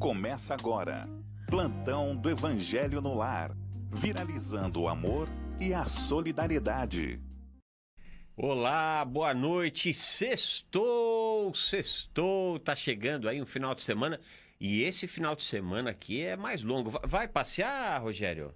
Começa agora. Plantão do Evangelho no Lar. Viralizando o amor e a solidariedade. Olá, boa noite. Sextou. Tá chegando aí um final de semana. E esse final de semana aqui é mais longo. Vai passear, Rogério?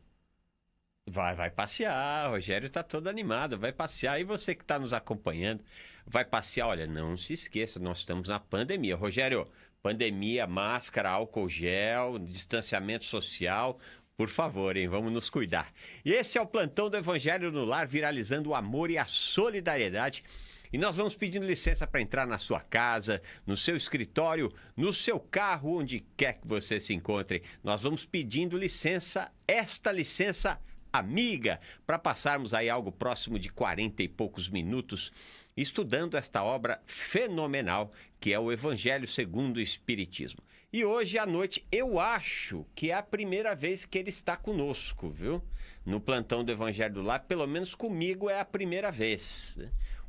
Vai passear. Rogério tá todo animado. Vai passear. E você que está nos acompanhando, vai passear. Olha, não se esqueça, nós estamos na pandemia. Rogério, pandemia, máscara, álcool gel, distanciamento social. Por favor, hein? Vamos nos cuidar. E esse é o Plantão do Evangelho no Lar, viralizando o amor e a solidariedade. E nós vamos pedindo licença para entrar na sua casa, no seu escritório, no seu carro, onde quer que você se encontre. Nós vamos pedindo licença, esta licença amiga, para passarmos aí algo próximo de 40 e poucos minutos estudando esta obra fenomenal que é o Evangelho segundo o Espiritismo. E hoje à noite eu acho que é a primeira vez que ele está conosco, viu? No Plantão do Evangelho do Lar, pelo menos comigo é a primeira vez.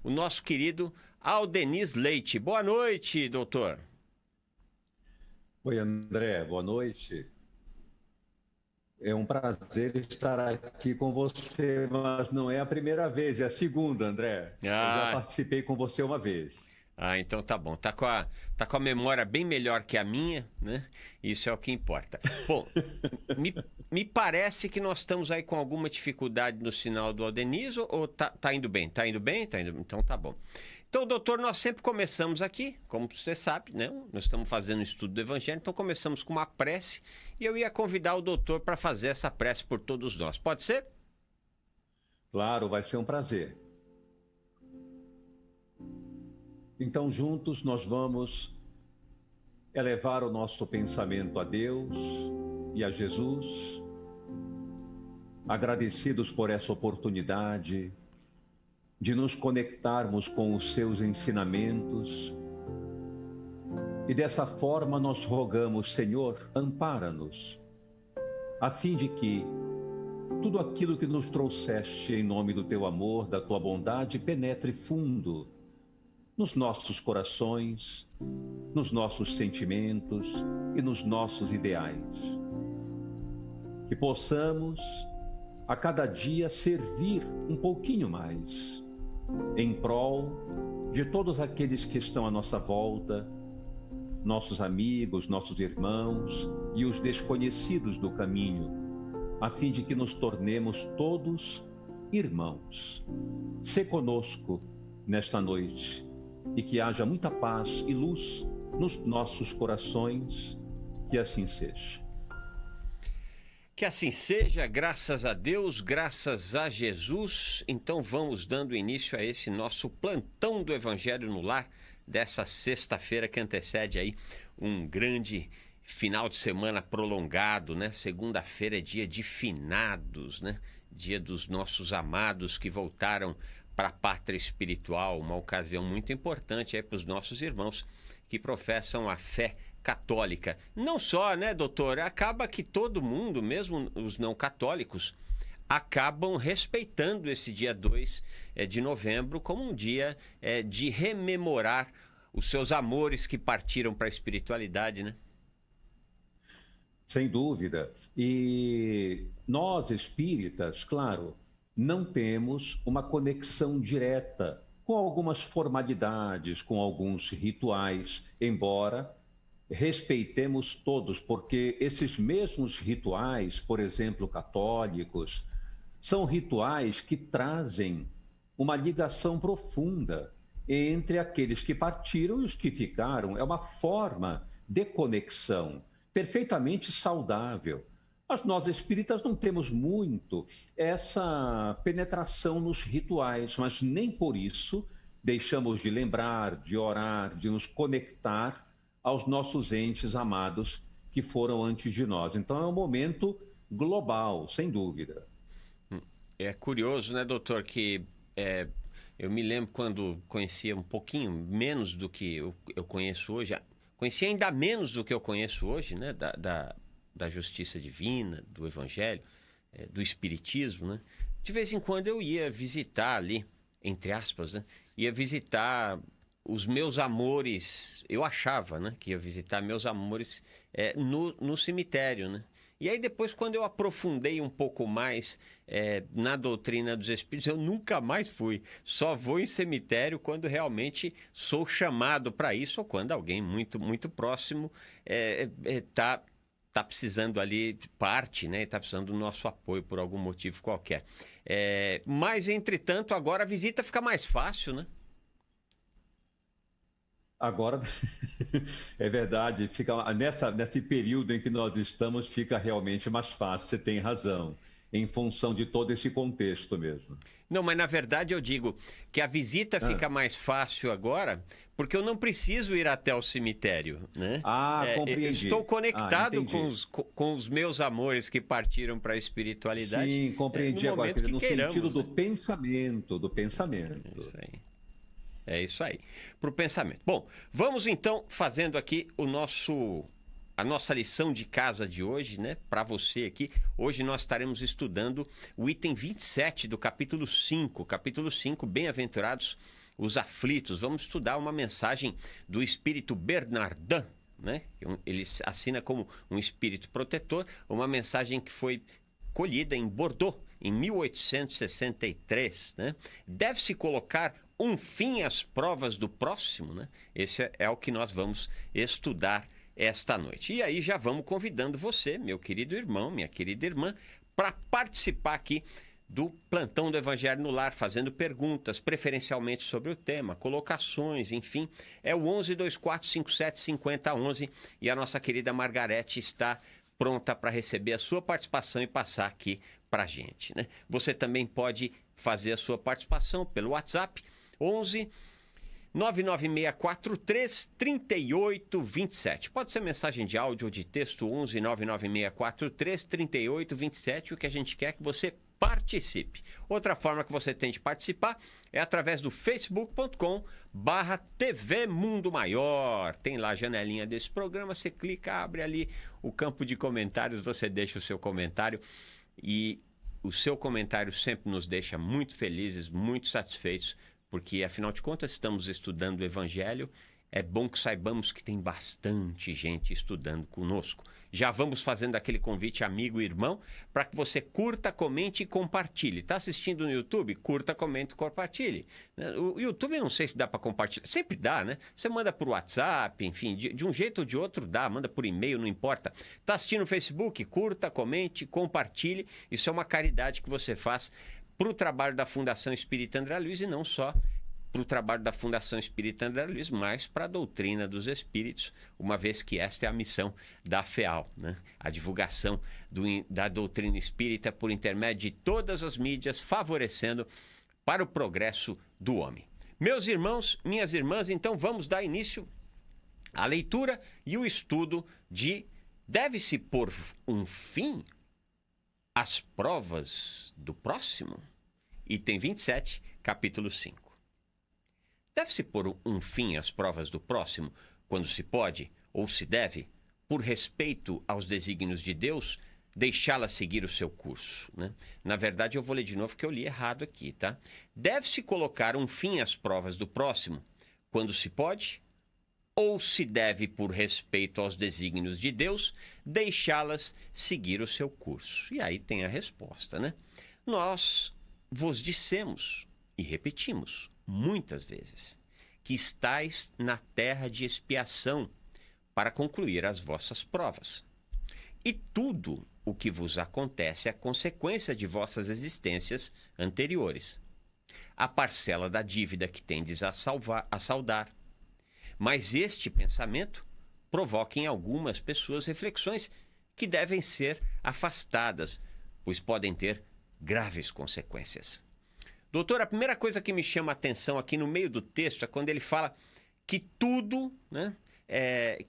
O nosso querido Aldenis Leite. Boa noite, doutor. Oi, André, boa noite. É um prazer estar aqui com você, mas não é a primeira vez, é a segunda, André. Eu já participei com você uma vez. Então tá bom. Tá com a memória bem melhor que a minha, né? Isso é o que importa. Bom, me parece que nós estamos aí com alguma dificuldade no sinal do Aldenis, ou tá indo bem? Tá indo bem? Então tá bom. Então, doutor, nós sempre começamos aqui, como você sabe, né? Nós estamos fazendo um estudo do Evangelho, então começamos com uma prece e eu ia convidar o doutor para fazer essa prece por todos nós. Pode ser? Claro, vai ser um prazer. Então, juntos, nós vamos elevar o nosso pensamento a Deus e a Jesus, agradecidos por essa oportunidade de nos conectarmos com os seus ensinamentos. E dessa forma nós rogamos, Senhor, ampara-nos, a fim de que tudo aquilo que nos trouxeste em nome do teu amor, da tua bondade, penetre fundo nos nossos corações, nos nossos sentimentos e nos nossos ideais. Que possamos a cada dia servir um pouquinho mais em prol de todos aqueles que estão à nossa volta, nossos amigos, nossos irmãos e os desconhecidos do caminho, a fim de que nos tornemos todos irmãos. Sê conosco nesta noite e que haja muita paz e luz nos nossos corações, que assim seja. Que assim seja, graças a Deus, graças a Jesus. Então vamos dando início a esse nosso Plantão do Evangelho no Lar, dessa sexta-feira que antecede aí um grande final de semana prolongado, né? Segunda-feira é dia de finados, né? Dia dos nossos amados que voltaram para a pátria espiritual, uma ocasião muito importante aí para os nossos irmãos que professam a fé católica. Não só, né, doutor? Acaba que todo mundo, mesmo os não católicos, acabam respeitando esse dia 2 de novembro como um dia de rememorar os seus amores que partiram para a espiritualidade, né? Sem dúvida. E nós, espíritas, claro, não temos uma conexão direta com algumas formalidades, com alguns rituais, embora respeitemos todos, porque esses mesmos rituais, por exemplo, católicos, são rituais que trazem uma ligação profunda entre aqueles que partiram e os que ficaram. É uma forma de conexão perfeitamente saudável. Mas nós espíritas não temos muito essa penetração nos rituais, mas nem por isso deixamos de lembrar, de orar, de nos conectar aos nossos entes amados que foram antes de nós. Então é um momento global, sem dúvida. É curioso, né, doutor, que eu me lembro quando conhecia um pouquinho menos do que eu conheço hoje, conhecia ainda menos do que eu conheço hoje, né, da justiça divina, do Evangelho, do Espiritismo, né? De vez em quando eu ia visitar ali, entre aspas, né, ia visitar os meus amores, eu achava, né, que ia visitar meus amores no cemitério, né? E aí depois, quando eu aprofundei um pouco mais na doutrina dos espíritos, eu nunca mais fui. Só vou em cemitério quando realmente sou chamado para isso ou quando alguém muito, muito próximo está precisando ali de parte, né? Está precisando do nosso apoio por algum motivo qualquer. Mas, entretanto, agora a visita fica mais fácil, né? Agora, é verdade, fica nesse período em que nós estamos, fica realmente mais fácil, você tem razão, em função de todo esse contexto mesmo. Não, mas na verdade eu digo que a visita fica mais fácil agora, porque eu não preciso ir até o cemitério, né? Compreendi. Estou conectado com os meus amores que partiram para a espiritualidade. Sim, compreendi agora, no sentido do né? pensamento, É isso aí. É isso aí, para o pensamento. Bom, vamos então fazendo aqui a nossa lição de casa de hoje, né? Para você aqui. Hoje nós estaremos estudando o item 27 do capítulo 5. Capítulo 5, Bem-aventurados os aflitos. Vamos estudar uma mensagem do espírito Bernardin, né? Ele assina como um espírito protetor, uma mensagem que foi colhida em Bordeaux, em 1863, né? Deve-se colocar um fim às provas do próximo, né? Esse é o que nós vamos estudar esta noite. E aí já vamos convidando você, meu querido irmão, minha querida irmã, para participar aqui do Plantão do Evangelho no Lar, fazendo perguntas, preferencialmente sobre o tema, colocações, enfim. É o 11 24 57 50 11 e a nossa querida Margarete está pronta para receber a sua participação e passar aqui para a gente, né? Você também pode fazer a sua participação pelo WhatsApp, 11 99643 3827. Pode ser mensagem de áudio ou de texto, 11 99643 3827. O que a gente quer é que você participe. Outra forma que você tem de participar é através do facebook.com/TV Mundo Maior. Tem lá a janelinha desse programa, você clica, abre ali o campo de comentários, você deixa o seu comentário e o seu comentário sempre nos deixa muito felizes, muito satisfeitos, porque, afinal de contas, estamos estudando o Evangelho. É bom que saibamos que tem bastante gente estudando conosco. Já vamos fazendo aquele convite amigo e irmão para que você curta, comente e compartilhe. Está assistindo no YouTube? Curta, comente e compartilhe. O YouTube, não sei se dá para compartilhar. Sempre dá, né? Você manda por WhatsApp, enfim, de um jeito ou de outro dá. Manda por e-mail, não importa. Está assistindo no Facebook? Curta, comente, compartilhe. Isso é uma caridade que você faz para o trabalho da Fundação Espírita André Luiz e não só para o trabalho da Fundação Espírita André Luiz, mas para a doutrina dos espíritos, uma vez que esta é a missão da FEAL, né? A divulgação da doutrina espírita por intermédio de todas as mídias, favorecendo para o progresso do homem. Meus irmãos, minhas irmãs, então vamos dar início à leitura e o estudo de deve-se pôr um fim às provas do próximo? Item 27, capítulo 5. Deve-se pôr um fim às provas do próximo quando se pode, ou se deve, por respeito aos desígnios de Deus, deixá-la seguir o seu curso, né? Na verdade, eu vou ler de novo que eu li errado aqui, tá? Deve-se colocar um fim às provas do próximo quando se pode, ou se deve, por respeito aos desígnios de Deus, deixá-las seguir o seu curso? E aí tem a resposta, né? Nós vos dissemos e repetimos muitas vezes que estais na terra de expiação para concluir as vossas provas. E tudo o que vos acontece é consequência de vossas existências anteriores. A parcela da dívida que tendes a saldar. Mas este pensamento provoca em algumas pessoas reflexões que devem ser afastadas, pois podem ter graves consequências. Doutor, a primeira coisa que me chama a atenção aqui no meio do texto é quando ele fala que tudo, né,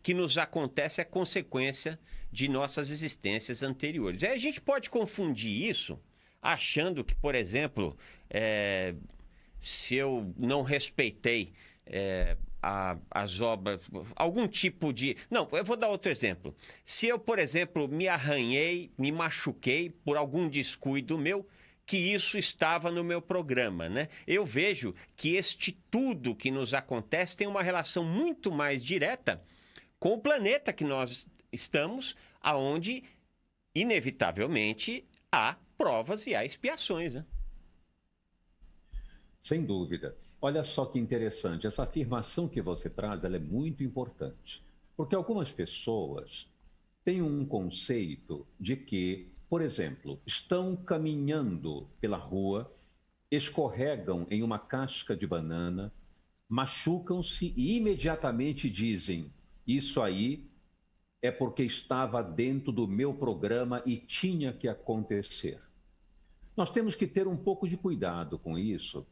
que nos acontece é consequência de nossas existências anteriores. Aí a gente pode confundir isso achando que, por exemplo, se eu não respeitei as obras, algum tipo de... Não, eu vou dar outro exemplo. Se eu, por exemplo, me arranhei, me machuquei por algum descuido meu, que isso estava no meu programa, né? Eu vejo que este tudo que nos acontece tem uma relação muito mais direta com o planeta que nós estamos aonde, inevitavelmente, há provas e há expiações, né? Sem dúvida. Olha só que interessante, essa afirmação que você traz, ela é muito importante, porque algumas pessoas têm um conceito de que, por exemplo, estão caminhando pela rua, escorregam em uma casca de banana, machucam-se e imediatamente dizem: isso aí é porque estava dentro do meu programa e tinha que acontecer. Nós temos que ter um pouco de cuidado com isso,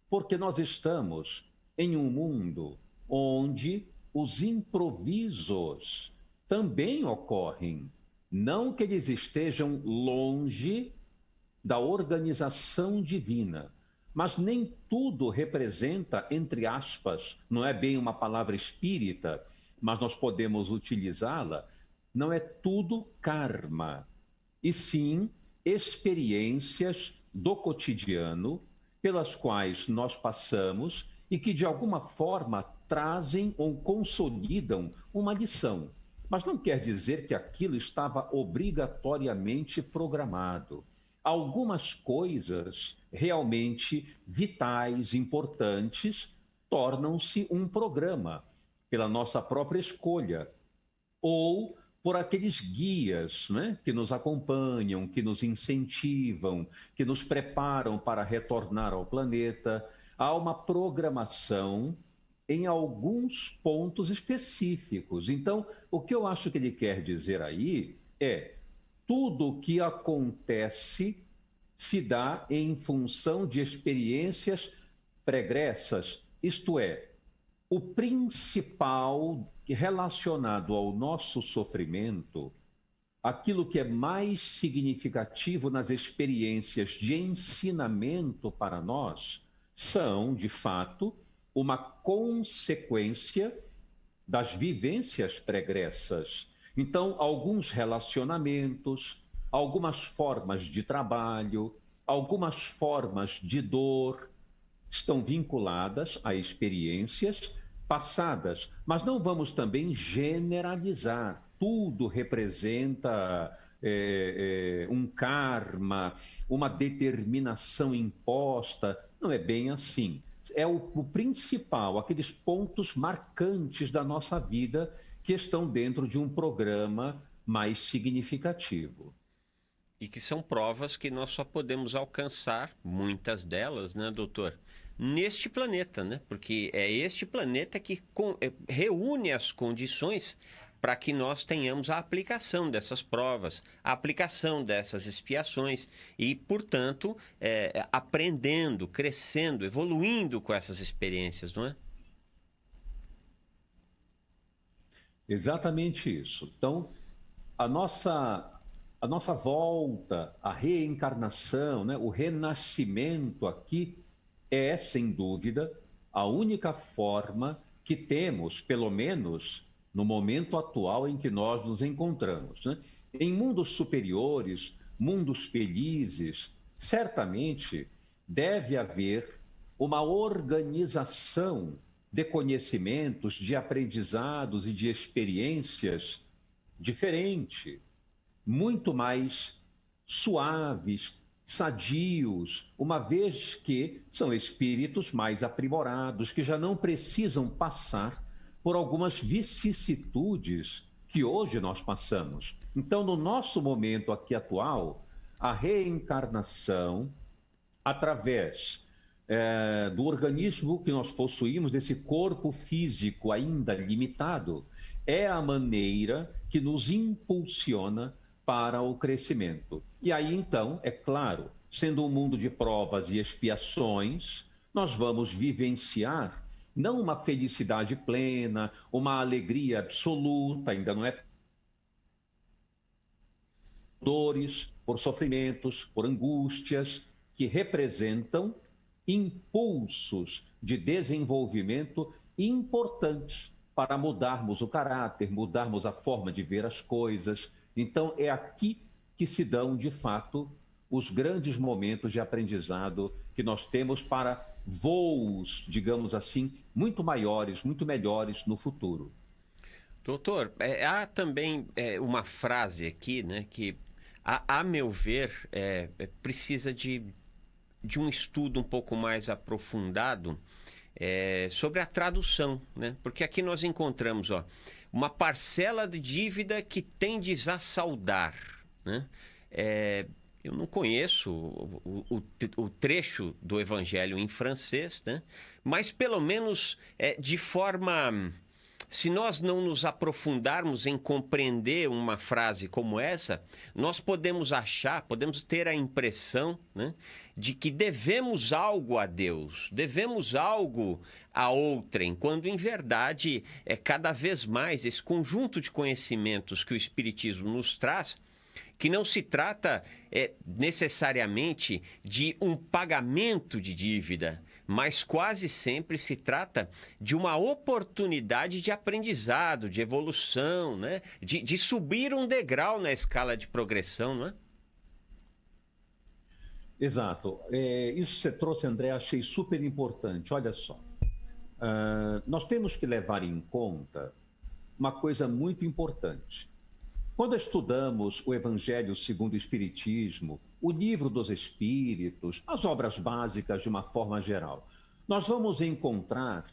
porque nós estamos em um mundo onde os improvisos também ocorrem. Não que eles estejam longe da organização divina, mas nem tudo representa, entre aspas, não é bem uma palavra espírita, mas nós podemos utilizá-la, não é tudo karma, e sim experiências do cotidiano pelas quais nós passamos e que de alguma forma trazem ou consolidam uma lição. Mas não quer dizer que aquilo estava obrigatoriamente programado. Algumas coisas realmente vitais, importantes, tornam-se um programa pela nossa própria escolha ou por aqueles guias, né, que nos acompanham, que nos incentivam, que nos preparam para retornar ao planeta. Há uma programação em alguns pontos específicos. Então, o que eu acho que ele quer dizer aí é: tudo o que acontece se dá em função de experiências pregressas, isto é, o principal relacionado ao nosso sofrimento, aquilo que é mais significativo nas experiências de ensinamento para nós, são, de fato, uma consequência das vivências pregressas. Então, alguns relacionamentos, algumas formas de trabalho, algumas formas de dor estão vinculadas a experiências passadas, mas não vamos também generalizar. Tudo representa um karma, uma determinação imposta. Não é bem assim. É o principal, aqueles pontos marcantes da nossa vida que estão dentro de um programa mais significativo. E que são provas que nós só podemos alcançar, muitas delas, né, doutor? Neste planeta, né? Porque é este planeta que reúne as condições para que nós tenhamos a aplicação dessas provas, a aplicação dessas expiações e, portanto, aprendendo, crescendo, evoluindo com essas experiências, não é? Exatamente isso. Então, a nossa volta, a reencarnação, né, o renascimento aqui é, sem dúvida, a única forma que temos, pelo menos no momento atual em que nós nos encontramos, né? Em mundos superiores, mundos felizes, certamente deve haver uma organização de conhecimentos, de aprendizados e de experiências diferente, muito mais suaves, sadios, uma vez que são espíritos mais aprimorados, que já não precisam passar por algumas vicissitudes que hoje nós passamos. Então, no nosso momento aqui atual, a reencarnação, através do organismo que nós possuímos, desse corpo físico ainda limitado, é a maneira que nos impulsiona para o crescimento. E aí, então, é claro, sendo um mundo de provas e expiações, nós vamos vivenciar não uma felicidade plena, uma alegria absoluta, ainda não é dores, por sofrimentos, por angústias, que representam impulsos de desenvolvimento importantes para mudarmos o caráter, mudarmos a forma de ver as coisas. Então, é aqui que se dão, de fato, os grandes momentos de aprendizado que nós temos para voos, digamos assim, muito maiores, muito melhores no futuro. Doutor, há também uma frase aqui, né, que, a meu ver, precisa de um estudo um pouco mais aprofundado sobre a tradução, né? Porque aqui nós encontramos, ó, uma parcela de dívida que tendes a saldar, né? Eu não conheço o trecho do Evangelho em francês, né? Mas pelo menos de forma... Se nós não nos aprofundarmos em compreender uma frase como essa, nós podemos achar, podemos ter a impressão, né, de que devemos algo a Deus, devemos algo a outrem, quando em verdade é cada vez mais esse conjunto de conhecimentos que o Espiritismo nos traz, que não se trata necessariamente de um pagamento de dívida, mas quase sempre se trata de uma oportunidade de aprendizado, de evolução, né? De subir um degrau na escala de progressão, não é? Exato. Isso que você trouxe, André, achei super importante. Olha só, nós temos que levar em conta uma coisa muito importante. Quando estudamos o Evangelho segundo o Espiritismo, o Livro dos Espíritos, as obras básicas de uma forma geral, nós vamos encontrar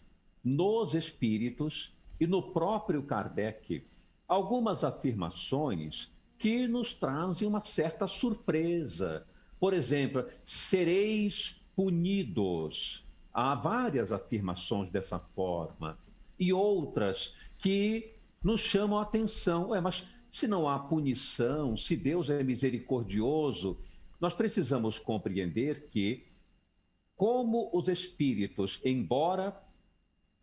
nos Espíritos e no próprio Kardec algumas afirmações que nos trazem uma certa surpresa. Por exemplo, sereis punidos. Há várias afirmações dessa forma e outras que nos chamam a atenção. Mas se não há punição, se Deus é misericordioso, nós precisamos compreender que, como os espíritos, embora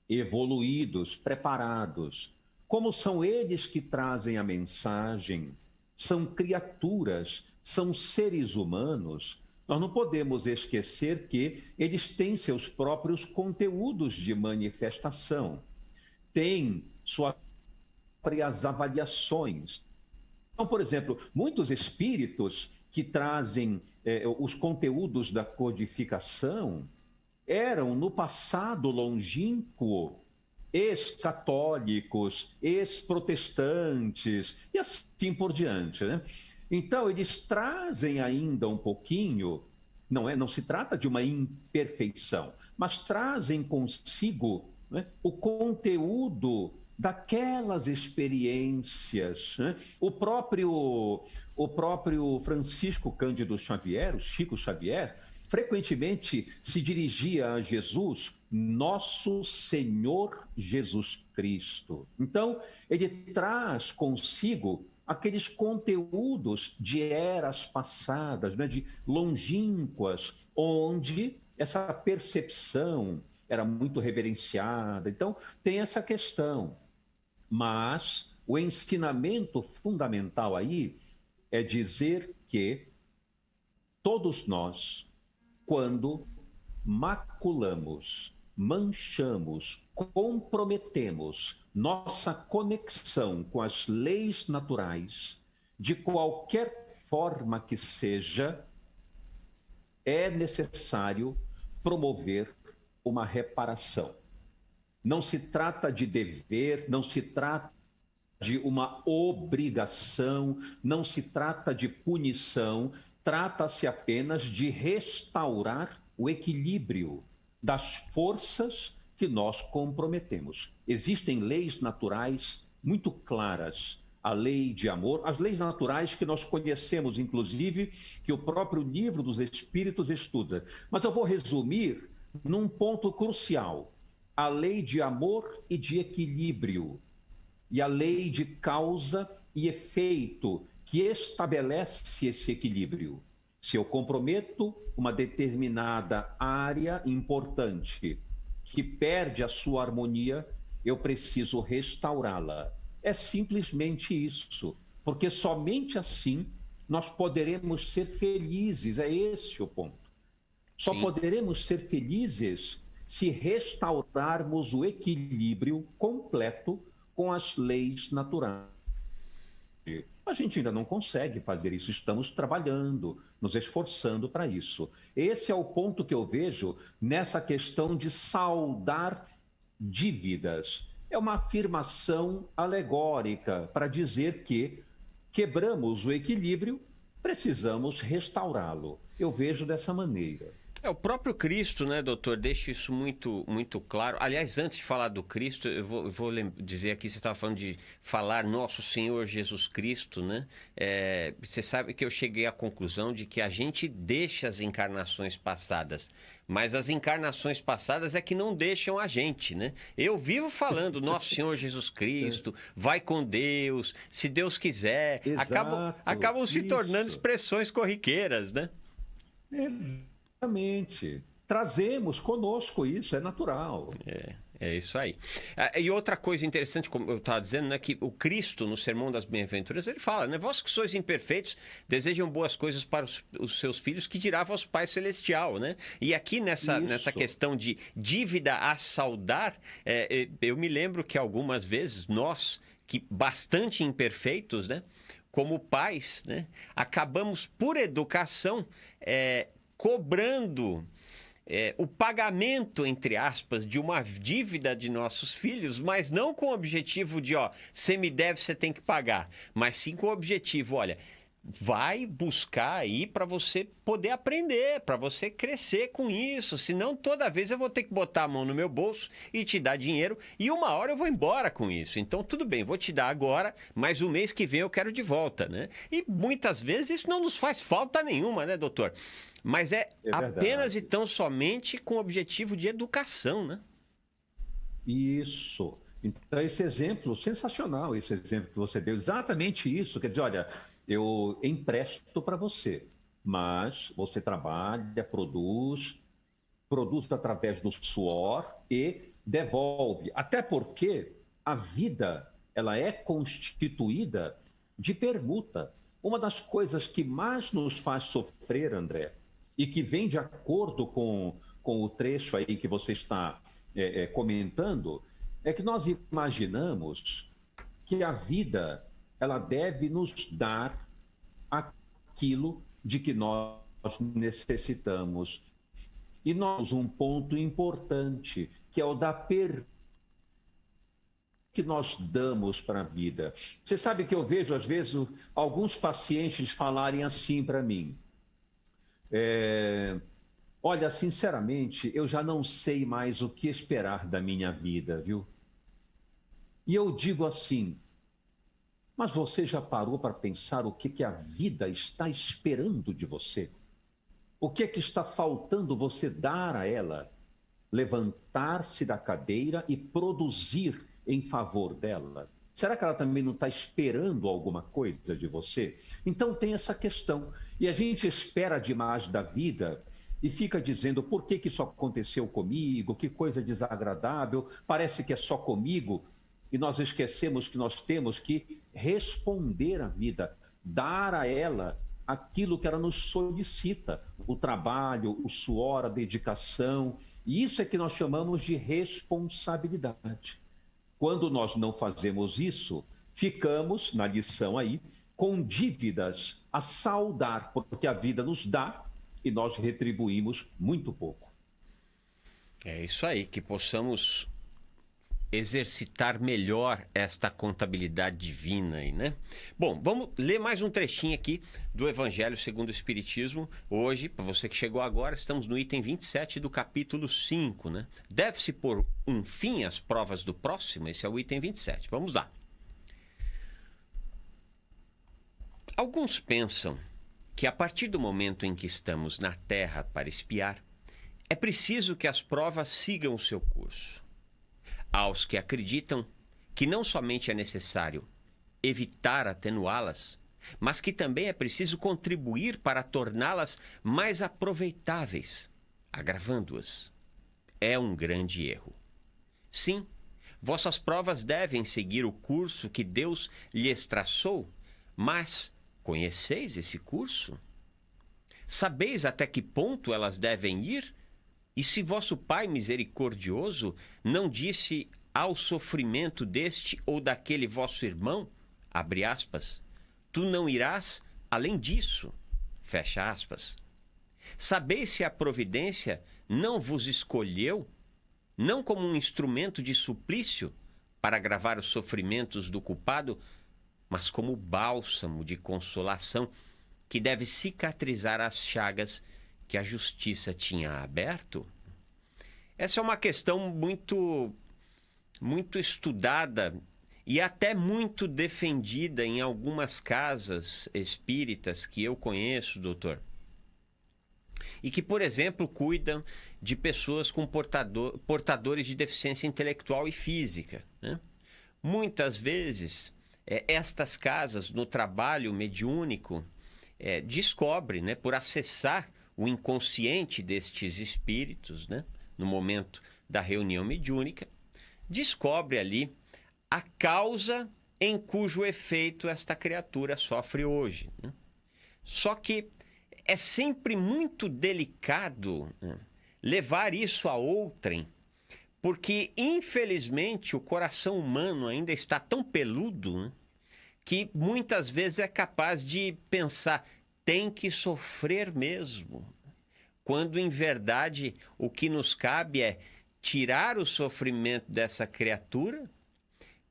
evoluídos, preparados, como são eles que trazem a mensagem, são criaturas, são seres humanos, nós não podemos esquecer que eles têm seus próprios conteúdos de manifestação, têm suas próprias avaliações. Então, por exemplo, muitos espíritos que trazem os conteúdos da codificação eram, no passado longínquo, ex-católicos, ex-protestantes e assim por diante, né? Então, eles trazem ainda um pouquinho, não se trata de uma imperfeição, mas trazem consigo, né, o conteúdo daquelas experiências, né? O próprio Francisco Cândido Xavier, o Chico Xavier, frequentemente se dirigia a Jesus, nosso Senhor Jesus Cristo. Então, ele traz consigo aqueles conteúdos de eras passadas, né, de longínquas, onde essa percepção era muito reverenciada. Então, tem essa questão. Mas o ensinamento fundamental aí é dizer que todos nós, quando maculamos, manchamos, comprometemos nossa conexão com as leis naturais, de qualquer forma que seja, é necessário promover uma reparação. Não se trata de dever, não se trata de uma obrigação, não se trata de punição, trata-se apenas de restaurar o equilíbrio das forças que nós comprometemos. Existem leis naturais muito claras, a lei de amor, as leis naturais que nós conhecemos, inclusive, que o próprio Livro dos Espíritos estuda. Mas eu vou resumir num ponto crucial: a lei de amor e de equilíbrio, e a lei de causa e efeito, que estabelece esse equilíbrio. Se eu comprometo uma determinada área importante que perde a sua harmonia, eu preciso restaurá-la. É simplesmente isso, porque somente assim nós poderemos ser felizes, é esse o ponto. Só Sim. poderemos ser felizes se restaurarmos o equilíbrio completo com as leis naturais. A gente ainda não consegue fazer isso, estamos trabalhando, nos esforçando para isso. Esse é o ponto que eu vejo nessa questão de saldar dívidas. é uma afirmação alegórica para dizer que quebramos o equilíbrio, precisamos restaurá-lo. Eu vejo dessa maneira. O próprio Cristo, né, doutor, deixa isso muito claro. Aliás, antes de falar do Cristo, eu vou dizer aqui, você estava falando de falar nosso Senhor Jesus Cristo, né? Você sabe que eu cheguei à conclusão de que a gente deixa as encarnações passadas, mas as encarnações passadas é que não deixam a gente, né? Eu vivo falando nosso Senhor Jesus Cristo, vai com Deus, se Deus quiser. Acabam se tornando expressões corriqueiras, né? Exatamente. Trazemos conosco isso, é natural. É isso aí. E outra coisa interessante, como eu estava dizendo, né, que o Cristo, no Sermão das Bem-aventuras, ele fala, né? Vós que sois imperfeitos, desejam boas coisas para os seus filhos, que dirá vosso Pai Celestial, né? E aqui nessa questão de dívida a saldar, eu me lembro que algumas vezes nós, que bastante imperfeitos, né, como pais, né, acabamos, por educação, cobrando o pagamento, entre aspas, de uma dívida de nossos filhos, mas não com o objetivo de, você me deve, você tem que pagar, mas sim com o objetivo, olha, vai buscar aí para você poder aprender, para você crescer com isso, senão toda vez eu vou ter que botar a mão no meu bolso e te dar dinheiro e uma hora eu vou embora com isso. Então tudo bem, vou te dar agora, mas o mês que vem eu quero de volta, né? E muitas vezes isso não nos faz falta nenhuma, né, doutor? Mas é apenas e tão somente com o objetivo de educação, né? Isso. Então, esse exemplo, sensacional, esse exemplo que você deu, exatamente isso. Quer dizer, olha, eu empresto para você, mas você trabalha, produz através do suor e devolve. Até porque a vida, ela é constituída de permuta. Uma das coisas que mais nos faz sofrer, André, e que vem de acordo com o trecho aí que você está comentando, é que nós imaginamos que a vida, ela deve nos dar aquilo de que nós necessitamos. E nós um ponto importante, que é o da que nós damos para a vida. Você sabe que eu vejo, às vezes, alguns pacientes falarem assim para mim. Olha, sinceramente, eu já não sei mais o que esperar da minha vida, viu? E eu digo assim, mas você já parou para pensar o que a vida está esperando de você? O que está faltando você dar a ela? Levantar-se da cadeira e produzir em favor dela? Será que ela também não está esperando alguma coisa de você? Então tem essa questão. E a gente espera demais da vida e fica dizendo por que isso aconteceu comigo, que coisa desagradável, parece que é só comigo. E nós esquecemos que nós temos que responder à vida, dar a ela aquilo que ela nos solicita, o trabalho, o suor, a dedicação. E isso é que nós chamamos de responsabilidade. Quando nós não fazemos isso, ficamos, na lição aí, com dívidas a saldar, porque a vida nos dá e nós retribuímos muito pouco. É isso aí, que possamos exercitar melhor esta contabilidade divina aí, né? Bom, vamos ler mais um trechinho aqui do Evangelho segundo o Espiritismo. Hoje, para você que chegou agora, estamos no item 27 do capítulo 5, né? Deve-se pôr um fim às provas do próximo? Esse é o item 27. Vamos lá. Alguns pensam que a partir do momento em que estamos na Terra para espiar, é preciso que as provas sigam o seu curso. Aos que acreditam que não somente é necessário evitar atenuá-las, mas que também é preciso contribuir para torná-las mais aproveitáveis, agravando-as. É um grande erro. Sim, vossas provas devem seguir o curso que Deus lhes traçou, mas conheceis esse curso? Sabeis até que ponto elas devem ir? E se vosso Pai misericordioso não disse ao sofrimento deste ou daquele vosso irmão, abre aspas, tu não irás além disso, fecha aspas. Sabeis se a providência não vos escolheu, não como um instrumento de suplício, para agravar os sofrimentos do culpado, mas como bálsamo de consolação que deve cicatrizar as chagas que a justiça tinha aberto? Essa é uma questão muito estudada e até muito defendida em algumas casas espíritas que eu conheço, doutor. E que, por exemplo, cuidam de pessoas com portadores de deficiência intelectual e física, né? Muitas vezes, estas casas, no trabalho mediúnico, descobrem, né, por acessar o inconsciente destes espíritos, né, no momento da reunião mediúnica, descobre ali a causa em cujo efeito esta criatura sofre hoje, né? Só que é sempre muito delicado, né, levar isso a outrem, porque, infelizmente, o coração humano ainda está tão peludo, né, que muitas vezes é capaz de pensar, tem que sofrer mesmo, quando, em verdade, o que nos cabe é tirar o sofrimento dessa criatura,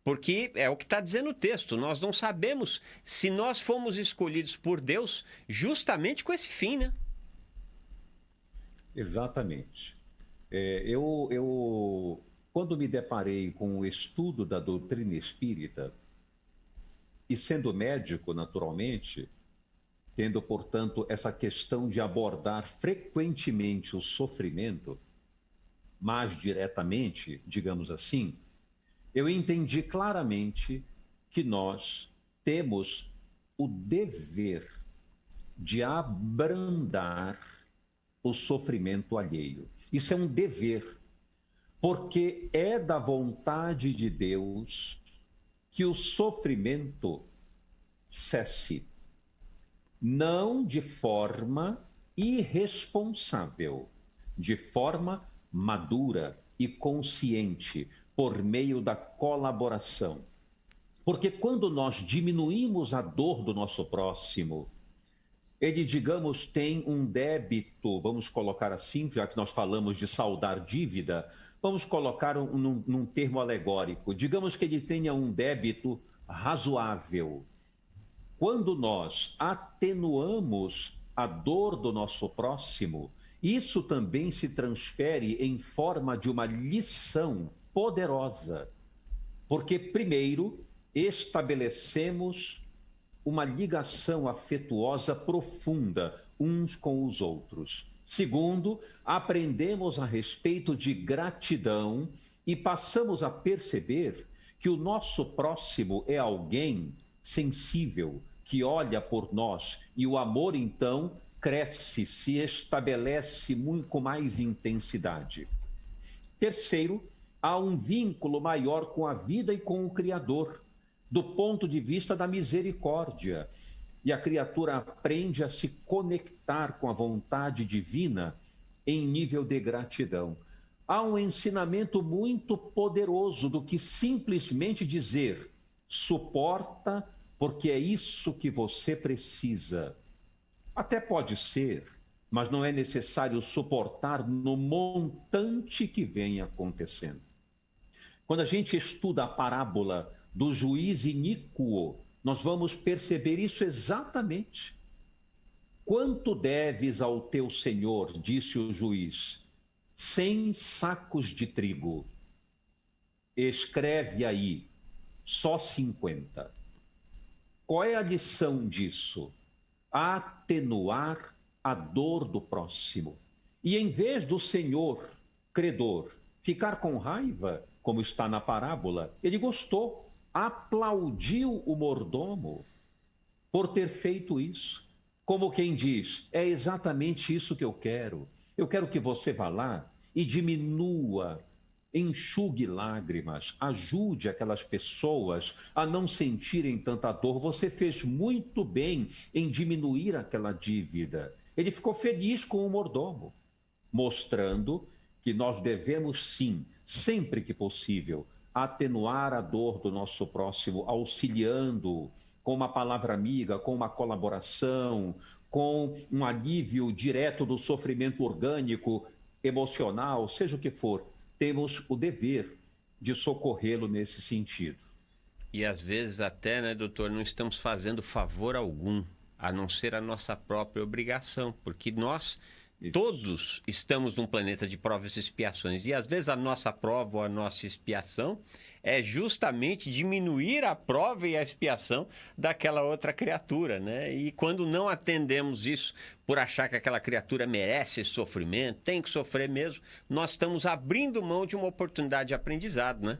porque é o que está dizendo o texto, nós não sabemos se nós fomos escolhidos por Deus justamente com esse fim, né? Exatamente. Quando me deparei com o estudo da doutrina espírita, e sendo médico, naturalmente, tendo, portanto, essa questão de abordar frequentemente o sofrimento, mais diretamente, digamos assim, eu entendi claramente que nós temos o dever de abrandar o sofrimento alheio. Isso é um dever, porque é da vontade de Deus que o sofrimento cesse, não de forma irresponsável, de forma madura e consciente, por meio da colaboração. Porque quando nós diminuímos a dor do nosso próximo, ele, digamos, tem um débito, vamos colocar assim, já que nós falamos de saldar dívida, vamos colocar num termo alegórico. Digamos que ele tenha um débito razoável. Quando nós atenuamos a dor do nosso próximo, isso também se transfere em forma de uma lição poderosa. Porque, primeiro, estabelecemos uma ligação afetuosa profunda uns com os outros. Segundo, aprendemos a respeito de gratidão e passamos a perceber que o nosso próximo é alguém sensível, que olha por nós, e o amor, então, cresce, se estabelece muito com mais intensidade. Terceiro, há um vínculo maior com a vida e com o Criador, do ponto de vista da misericórdia. E a criatura aprende a se conectar com a vontade divina em nível de gratidão. Há um ensinamento muito poderoso do que simplesmente dizer: suporta, porque é isso que você precisa. Até pode ser, mas não é necessário suportar no montante que vem acontecendo. Quando a gente estuda a parábola do juiz iníquo, nós vamos perceber isso exatamente. Quanto deves ao teu senhor, disse o juiz? 100 sacos de trigo. Escreve aí, só 50. Qual é a lição disso? Atenuar a dor do próximo. E em vez do senhor credor ficar com raiva, como está na parábola, ele gostou, aplaudiu o mordomo por ter feito isso. Como quem diz, é exatamente isso que eu quero. Eu quero que você vá lá e diminua, enxugue lágrimas, ajude aquelas pessoas a não sentirem tanta dor. Você fez muito bem em diminuir aquela dívida. Ele ficou feliz com o mordomo, mostrando que nós devemos sim, sempre que possível, atenuar a dor do nosso próximo, auxiliando com uma palavra amiga, com uma colaboração, com um alívio direto do sofrimento orgânico, emocional, seja o que for. Temos o dever de socorrê-lo nesse sentido. E às vezes até, né, doutor, não estamos fazendo favor algum, a não ser a nossa própria obrigação, porque nós todos estamos num planeta de provas e expiações, e às vezes a nossa prova ou a nossa expiação é justamente diminuir a prova e a expiação daquela outra criatura, né? E quando não atendemos isso por achar que aquela criatura merece esse sofrimento, tem que sofrer mesmo, nós estamos abrindo mão de uma oportunidade de aprendizado, né?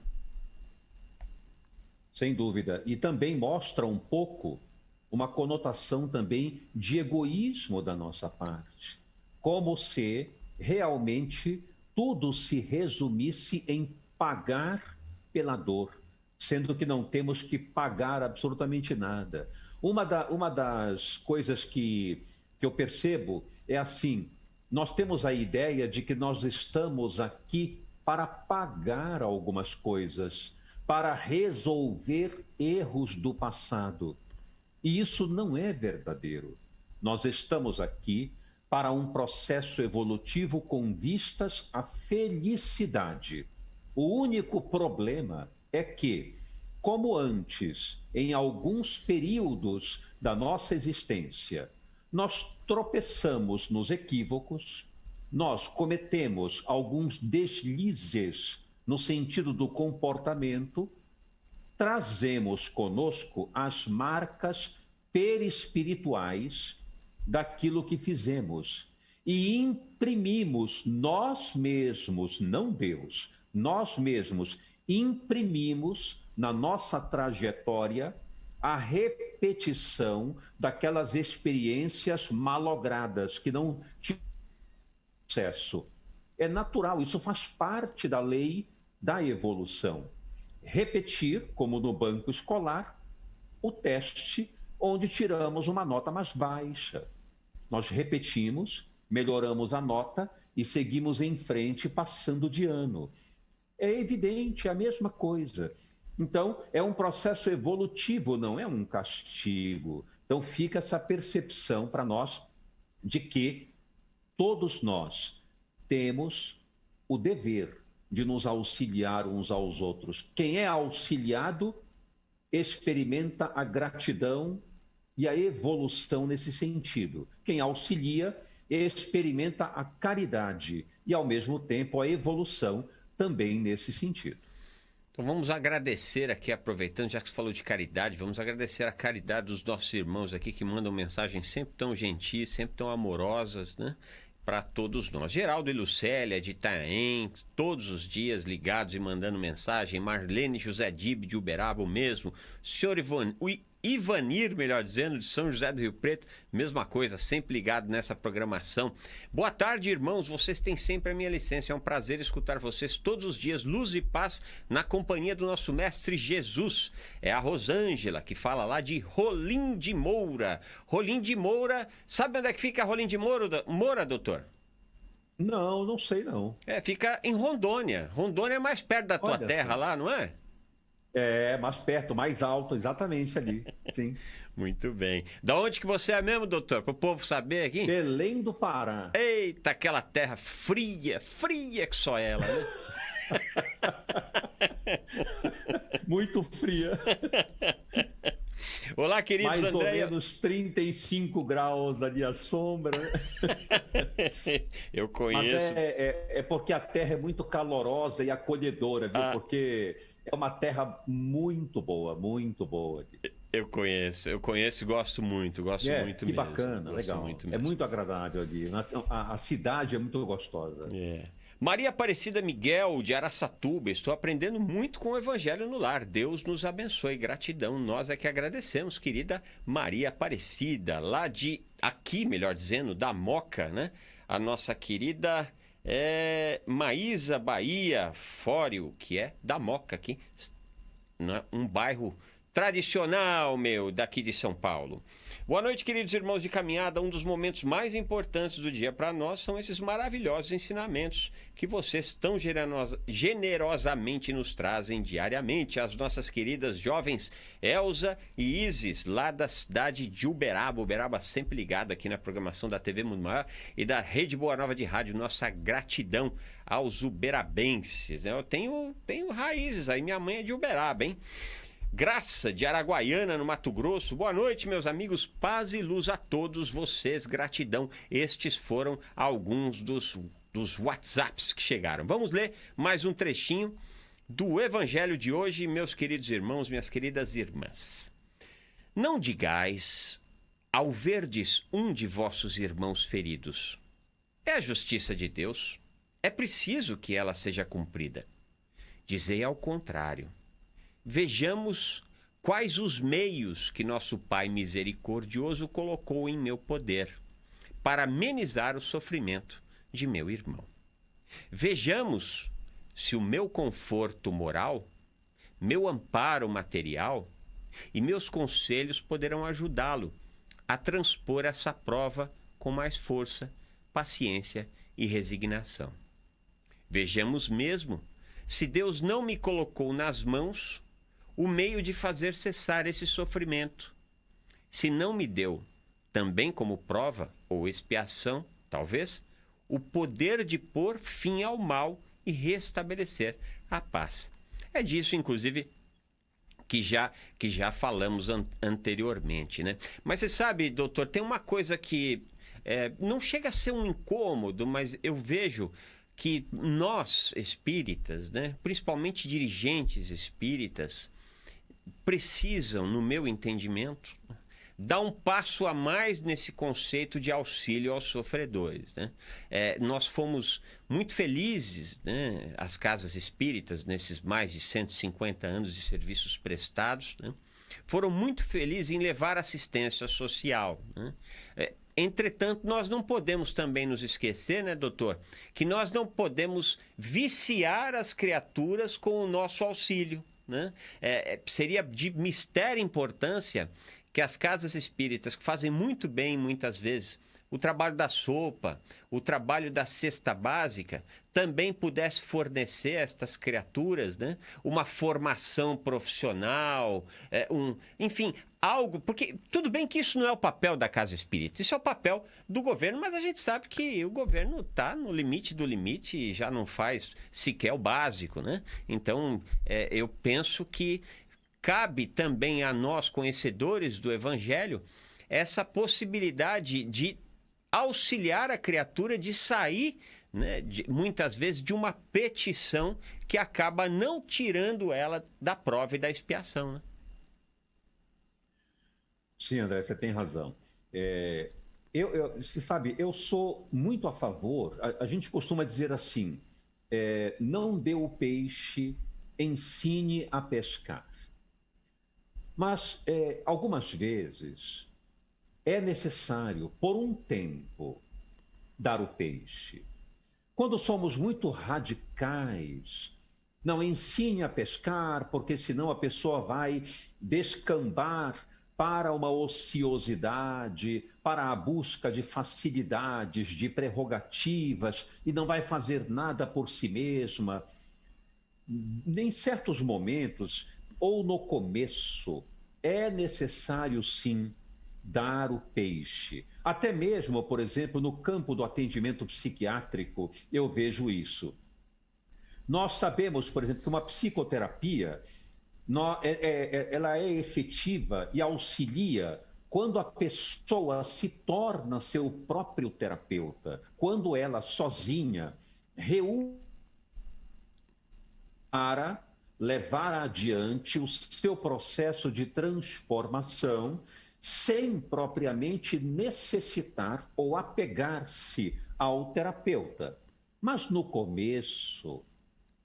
Sem dúvida. E também mostra um pouco uma conotação também de egoísmo da nossa parte. Como se realmente tudo se resumisse em pagar pela dor, sendo que não temos que pagar absolutamente nada. Uma das coisas que eu percebo é assim, nós temos a ideia de que nós estamos aqui para pagar algumas coisas, para resolver erros do passado. E isso não é verdadeiro. Nós estamos aqui para um processo evolutivo com vistas à felicidade. O único problema é que, como antes, em alguns períodos da nossa existência, nós tropeçamos nos equívocos, nós cometemos alguns deslizes no sentido do comportamento, trazemos conosco as marcas perispirituais daquilo que fizemos e imprimimos nós mesmos, não Deus, nós mesmos imprimimos na nossa trajetória a repetição daquelas experiências malogradas que não tiveram sucesso. É natural, isso faz parte da lei da evolução. Repetir, como no banco escolar, o teste onde tiramos uma nota mais baixa. Nós repetimos, melhoramos a nota e seguimos em frente, passando de ano. É evidente, é a mesma coisa. Então, é um processo evolutivo, não é um castigo. Então, fica essa percepção para nós de que todos nós temos o dever de nos auxiliar uns aos outros. Quem é auxiliado experimenta a gratidão e a evolução nesse sentido. Quem auxilia experimenta a caridade e, ao mesmo tempo, a evolução também nesse sentido. Então vamos agradecer aqui, aproveitando, já que você falou de caridade, vamos agradecer a caridade dos nossos irmãos aqui que mandam mensagens sempre tão gentis, sempre tão amorosas, né? Para todos nós. Geraldo e Lucélia, de Itaém, todos os dias ligados e mandando mensagem. Marlene José Dib, de Uberaba, o mesmo. Senhor Ivanir, melhor dizendo, de São José do Rio Preto, mesma coisa, sempre ligado nessa programação. Boa tarde, irmãos, vocês têm sempre a minha licença, é um prazer escutar vocês todos os dias, luz e paz, na companhia do nosso mestre Jesus. É a Rosângela, que fala lá de Rolim de Moura. Rolim de Moura, sabe onde é que fica Rolim de Moura, doutor? Não, não sei não. Fica em Rondônia. Rondônia é mais perto da tua terra lá, não é? É, mais perto, mais alto, exatamente ali, sim. Muito bem. Da onde que você é mesmo, doutor? Para o povo saber aqui. Belém do Pará. Eita, aquela terra fria, fria que só ela, né? Muito fria. Olá, queridos. Mais Andréia. ou menos 35 graus ali à sombra. Eu conheço. Mas é porque a terra é muito calorosa e acolhedora, viu? Porque é uma terra muito boa aqui. Eu conheço e gosto muito Que mesmo. Bacana, legal. Muito é muito agradável ali. A cidade é muito gostosa. Maria Aparecida Miguel, de Araçatuba, estou aprendendo muito com o Evangelho no Lar. Deus nos abençoe, gratidão. Nós é que agradecemos, querida Maria Aparecida, lá aqui, melhor dizendo, da Moca, né? A nossa querida Maísa Bahia Fório, que é da Moca aqui, né? Um bairro tradicional, daqui de São Paulo. Boa noite, queridos irmãos de caminhada. Um dos momentos mais importantes do dia para nós são esses maravilhosos ensinamentos que vocês tão generosamente nos trazem diariamente. As nossas queridas jovens Elza e Isis, lá da cidade de Uberaba. Uberaba sempre ligada aqui na programação da TV Mundo Maior e da Rede Boa Nova de Rádio. Nossa gratidão aos uberabenses. Eu tenho raízes aí, minha mãe é de Uberaba, hein? Graça, de Araguaiana, no Mato Grosso. Boa noite, meus amigos. Paz e luz a todos vocês. Gratidão. Estes foram alguns dos WhatsApps que chegaram. Vamos ler mais um trechinho do Evangelho de hoje, meus queridos irmãos, minhas queridas irmãs. Não digais, ao verdes um de vossos irmãos feridos, é a justiça de Deus, é preciso que ela seja cumprida. Dizei ao contrário. Vejamos quais os meios que nosso Pai misericordioso colocou em meu poder para amenizar o sofrimento de meu irmão. Vejamos se o meu conforto moral, meu amparo material e meus conselhos poderão ajudá-lo a transpor essa prova com mais força, paciência e resignação. Vejamos mesmo se Deus não me colocou nas mãos o meio de fazer cessar esse sofrimento. Se não me deu, também como prova ou expiação, talvez, o poder de pôr fim ao mal e restabelecer a paz. É disso, inclusive, que já falamos anteriormente, né? Mas você sabe, doutor, tem uma coisa que não chega a ser um incômodo, mas eu vejo que nós, espíritas, né, principalmente dirigentes espíritas, precisam, no meu entendimento, dar um passo a mais nesse conceito de auxílio aos sofredores, né? Nós fomos muito felizes, né, as casas espíritas, nesses mais de 150 anos de serviços prestados, né, foram muito felizes em levar assistência social, né? Entretanto, nós não podemos também nos esquecer, né, doutor, que nós não podemos viciar as criaturas com o nosso auxílio, né? Seria de mistéria importância que as casas espíritas, que fazem muito bem, muitas vezes, o trabalho da sopa, o trabalho da cesta básica, também pudesse fornecer a estas criaturas, né, uma formação profissional, enfim, algo, porque tudo bem que isso não é o papel da casa espírita, isso é o papel do governo, mas a gente sabe que o governo está no limite do limite e já não faz sequer o básico, né? Então, eu penso que cabe também a nós, conhecedores do Evangelho, essa possibilidade de auxiliar a criatura de sair, né, muitas vezes, de uma petição que acaba não tirando ela da prova e da expiação, né? Sim, André, você tem razão. Você sabe, eu sou muito a favor, a gente costuma dizer assim, não dê o peixe, ensine a pescar. Mas, algumas vezes, é necessário, por um tempo, dar o peixe. Quando somos muito radicais, não ensine a pescar, porque senão a pessoa vai descambar para uma ociosidade, para a busca de facilidades, de prerrogativas, e não vai fazer nada por si mesma. Em certos momentos, ou no começo, é necessário, sim, dar o peixe. Até mesmo, por exemplo, no campo do atendimento psiquiátrico, eu vejo isso. Nós sabemos, por exemplo, que uma psicoterapia ela é efetiva e auxilia quando a pessoa se torna seu próprio terapeuta, quando ela sozinha reúne para levar adiante o seu processo de transformação sem propriamente necessitar ou apegar-se ao terapeuta. Mas no começo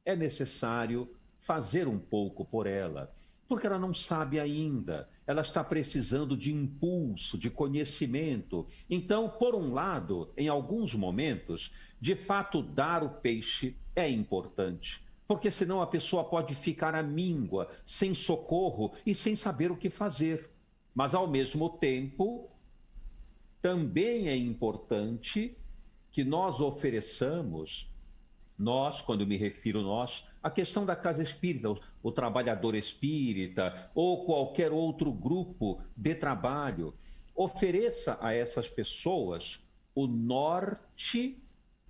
é necessário fazer um pouco por ela, porque ela não sabe ainda, ela está precisando de impulso, de conhecimento. Então, por um lado, em alguns momentos, de fato, dar o peixe é importante, porque senão a pessoa pode ficar à míngua, sem socorro e sem saber o que fazer. Mas, ao mesmo tempo, também é importante que nós ofereçamos, nós, quando me refiro nós, a questão da casa espírita, o trabalhador espírita ou qualquer outro grupo de trabalho, ofereça a essas pessoas o norte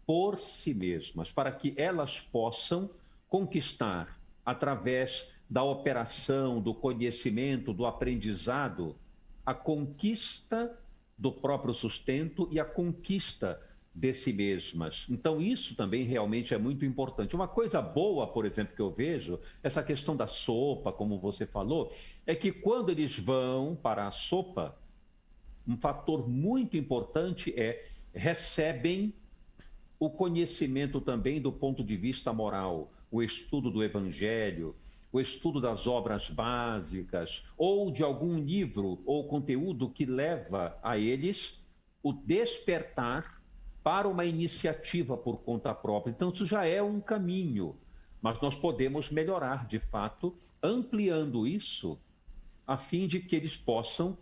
por si mesmas, para que elas possam conquistar, através da operação, do conhecimento, do aprendizado, a conquista do próprio sustento e a conquista de si mesmas. Então, isso também realmente é muito importante. Uma coisa boa, por exemplo, que eu vejo, essa questão da sopa, como você falou, é que quando eles vão para a sopa, um fator muito importante é recebem o conhecimento também do ponto de vista moral, o estudo do Evangelho, o estudo das obras básicas, ou de algum livro ou conteúdo que leva a eles o despertar para uma iniciativa por conta própria. Então, isso já é um caminho, mas nós podemos melhorar, de fato, ampliando isso, a fim de que eles possam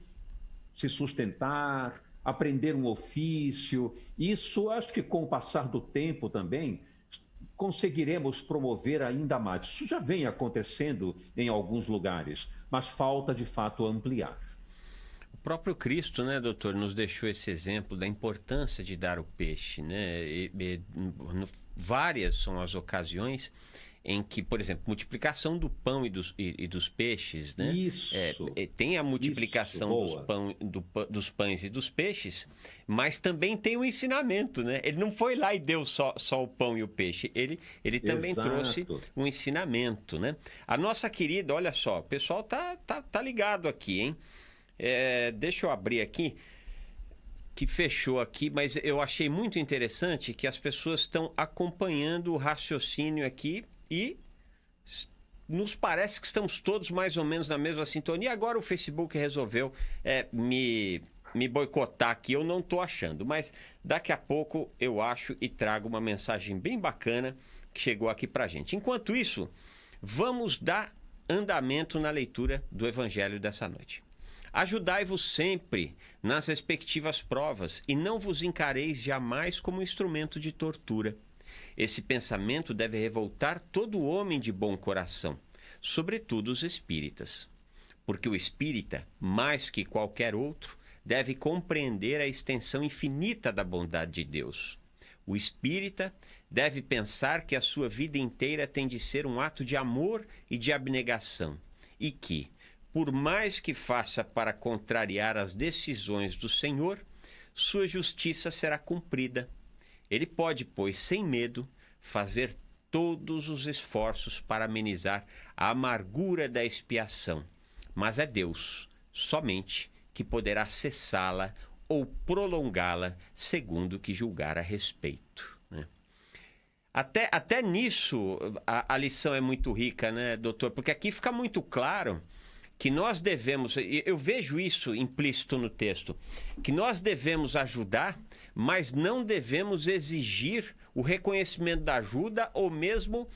se sustentar, aprender um ofício. Isso, acho que com o passar do tempo também, conseguiremos promover ainda mais. Isso já vem acontecendo em alguns lugares, mas falta, de fato, ampliar. O próprio Cristo, né, doutor, nos deixou esse exemplo da importância de dar o peixe, né? Várias são as ocasiões em que, por exemplo, multiplicação do pão e dos peixes, né? Isso. Tem a multiplicação dos pães e dos peixes, mas também tem o ensinamento, né? Ele não foi lá e deu só o pão e o peixe. Ele também trouxe um ensinamento, né? A nossa querida, olha só, o pessoal tá ligado aqui, hein? Deixa eu abrir aqui, que fechou aqui, mas eu achei muito interessante que as pessoas estão acompanhando o raciocínio aqui e nos parece que estamos todos mais ou menos na mesma sintonia. Agora o Facebook resolveu me boicotar aqui, eu não estou achando, mas daqui a pouco eu acho e trago uma mensagem bem bacana que chegou aqui para a gente. Enquanto isso, vamos dar andamento na leitura do Evangelho dessa noite. Ajudai-vos sempre nas respectivas provas e não vos encareis jamais como instrumento de tortura. Esse pensamento deve revoltar todo homem de bom coração, sobretudo os espíritas. Porque o espírita, mais que qualquer outro, deve compreender a extensão infinita da bondade de Deus. O espírita deve pensar que a sua vida inteira tem de ser um ato de amor e de abnegação, e que, por mais que faça para contrariar as decisões do Senhor, sua justiça será cumprida. Ele pode, pois, sem medo, fazer todos os esforços para amenizar a amargura da expiação, mas é Deus, somente, que poderá cessá-la ou prolongá-la, segundo o que julgar a respeito, né? Até nisso a lição é muito rica, né, doutor? Porque aqui fica muito claro que nós devemos, eu vejo isso implícito no texto, que nós devemos ajudar, mas não devemos exigir o reconhecimento da ajuda ou mesmo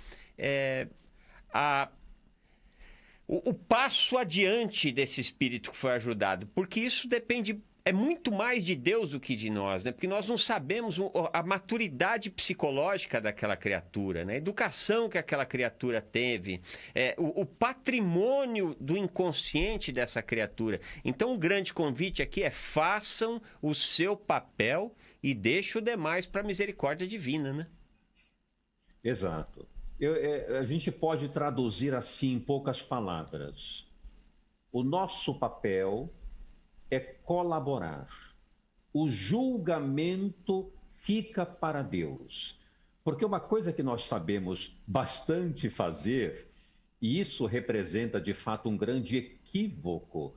o passo adiante desse espírito que foi ajudado, porque isso depende, é muito mais de Deus do que de nós, né? Porque nós não sabemos a maturidade psicológica daquela criatura, né? A educação que aquela criatura teve, o patrimônio do inconsciente dessa criatura. Então, o grande convite aqui é: façam o seu papel e deixem o demais para a misericórdia divina, né? Exato. A gente pode traduzir assim em poucas palavras. O nosso papel é colaborar. O julgamento fica para Deus. Porque uma coisa que nós sabemos bastante fazer, e isso representa de fato um grande equívoco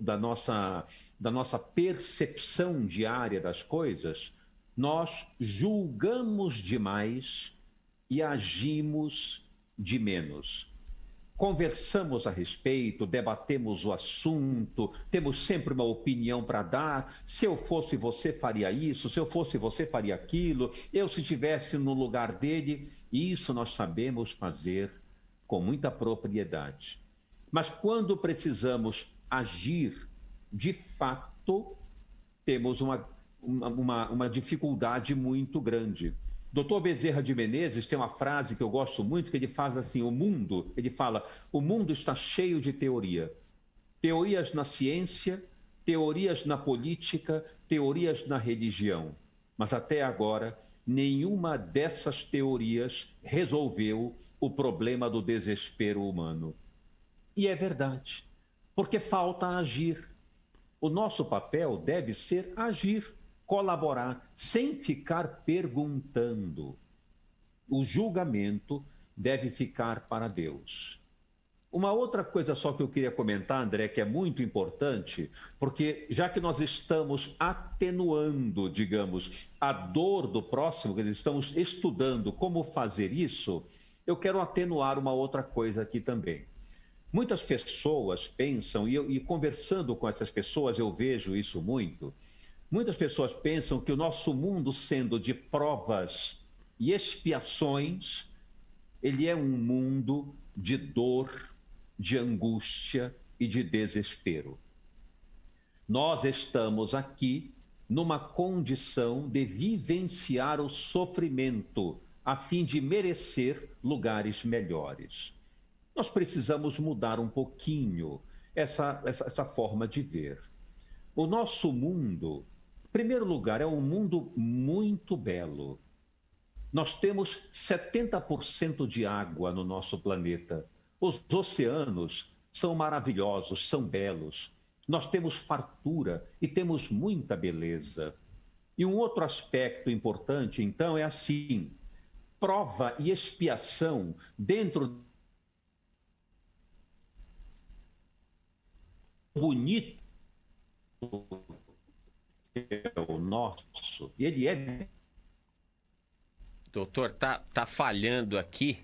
da nossa percepção diária das coisas, nós julgamos demais e agimos de menos. conversamos a respeito, debatemos o assunto, temos sempre uma opinião para dar. Se eu fosse você, faria isso, se eu fosse você, faria aquilo, eu se estivesse no lugar dele. Isso nós sabemos fazer com muita propriedade. Mas quando precisamos agir, de fato, temos uma dificuldade muito grande. Dr. Bezerra de Menezes tem uma frase que eu gosto muito, que ele faz assim, ele fala, o mundo está cheio de teoria. Teorias na ciência, teorias na política, teorias na religião. Mas até agora, nenhuma dessas teorias resolveu o problema do desespero humano. E é verdade, porque falta agir. O nosso papel deve ser agir, colaborar, sem ficar perguntando. O julgamento deve ficar para Deus. Uma outra coisa só que eu queria comentar, André, que é muito importante, porque já que nós estamos atenuando, digamos, a dor do próximo, que estamos estudando como fazer isso, eu quero atenuar uma outra coisa aqui também. Muitas pessoas pensam, e conversando com essas pessoas eu vejo isso muito, muitas pessoas pensam que o nosso mundo, sendo de provas e expiações, ele é um mundo de dor, de angústia e de desespero. Nós estamos aqui numa condição de vivenciar o sofrimento, a fim de merecer lugares melhores. Nós precisamos mudar um pouquinho essa forma de ver. O nosso mundo, em primeiro lugar, é um mundo muito belo. Nós temos 70% de água no nosso planeta. Os oceanos são maravilhosos, são belos. Nós temos fartura e temos muita beleza. E um outro aspecto importante, então, é assim: prova e expiação dentro bonito é o nosso, e ele é. Doutor, tá falhando aqui,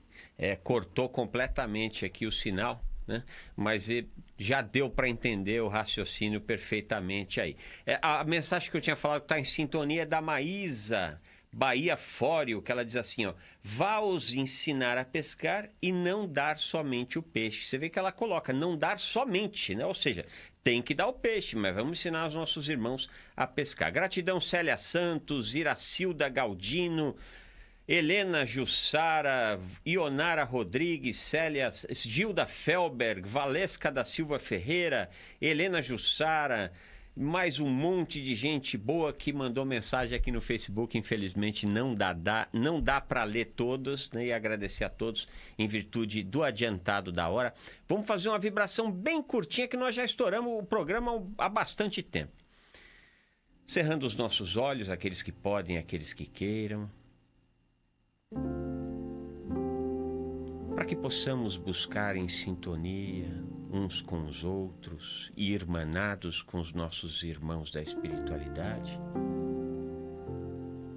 cortou completamente aqui o sinal, né? Mas já deu para entender o raciocínio perfeitamente aí. A mensagem que eu tinha falado que está em sintonia é da Maísa Bahia Fório, que ela diz assim, ó: vá os ensinar a pescar e não dar somente o peixe. Você vê que ela coloca não dar somente, né? Ou seja, tem que dar o peixe, mas vamos ensinar os nossos irmãos a pescar. Gratidão, Célia Santos, Iracilda Galdino, Helena Jussara, Ionara Rodrigues, Célia, Gilda Felberg, Valesca da Silva Ferreira, Helena Jussara, mais um monte de gente boa que mandou mensagem aqui no Facebook. Infelizmente não dá para ler todos, né? E agradecer a todos em virtude do adiantado da hora. Vamos fazer uma vibração bem curtinha, que nós já estouramos o programa há bastante tempo. Cerrando os nossos olhos, aqueles que podem, aqueles que queiram, para que possamos buscar em sintonia uns com os outros e irmanados com os nossos irmãos da espiritualidade,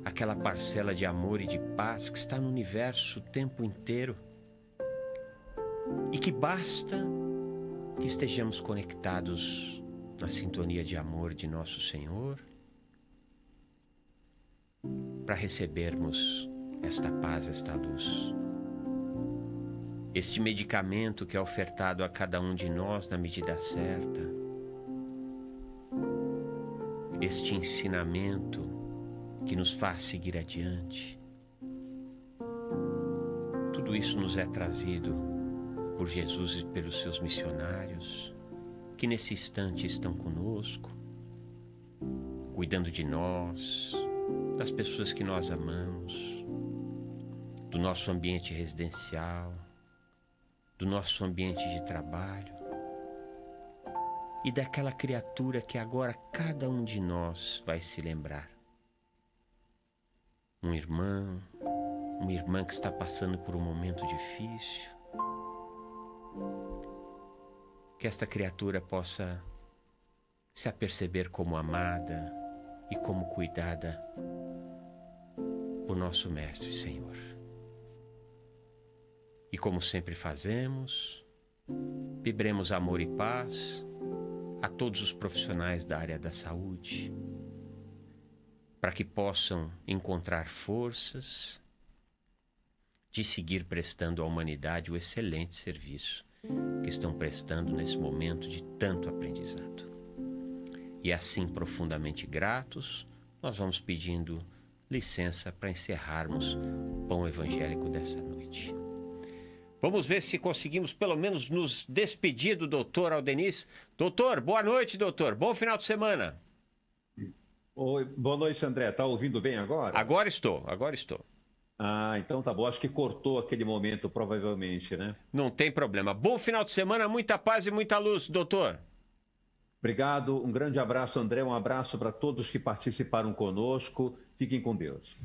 aquela parcela de amor e de paz que está no universo o tempo inteiro e que basta que estejamos conectados na sintonia de amor de nosso Senhor para recebermos esta paz, esta luz. Este medicamento que é ofertado a cada um de nós na medida certa, este ensinamento que nos faz seguir adiante, tudo isso nos é trazido por Jesus e pelos seus missionários, que nesse instante estão conosco, cuidando de nós, das pessoas que nós amamos, do nosso ambiente residencial, do nosso ambiente de trabalho e daquela criatura que agora cada um de nós vai se lembrar. Um irmão, uma irmã que está passando por um momento difícil. Que esta criatura possa se aperceber como amada e como cuidada por nosso Mestre Senhor. E como sempre fazemos, Vibremos amor e paz a todos os profissionais da área da saúde, para que possam encontrar forças de seguir prestando à humanidade o excelente serviço que estão prestando nesse momento de tanto aprendizado. E assim, profundamente gratos, nós vamos pedindo licença para encerrarmos o pão evangélico dessa noite. Vamos ver se conseguimos pelo menos nos despedir do doutor Aldenis. Doutor, boa noite, doutor. Bom final de semana. Oi, boa noite, André. Tá ouvindo bem agora? Agora estou. Ah, então tá bom. Acho que cortou aquele momento, provavelmente, né? Não tem problema. Bom final de semana, muita paz e muita luz, doutor. Obrigado. Um grande abraço, André. Um abraço para todos que participaram conosco. Fiquem com Deus.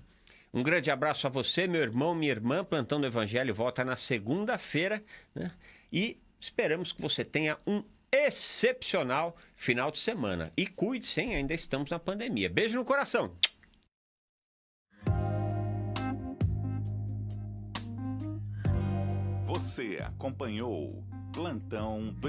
Um grande abraço a você, meu irmão, minha irmã. Plantão do Evangelho volta na segunda-feira, né? E esperamos que você tenha um excepcional final de semana. E cuide-se, hein? Ainda estamos na pandemia. Beijo no coração. Você acompanhou Plantão do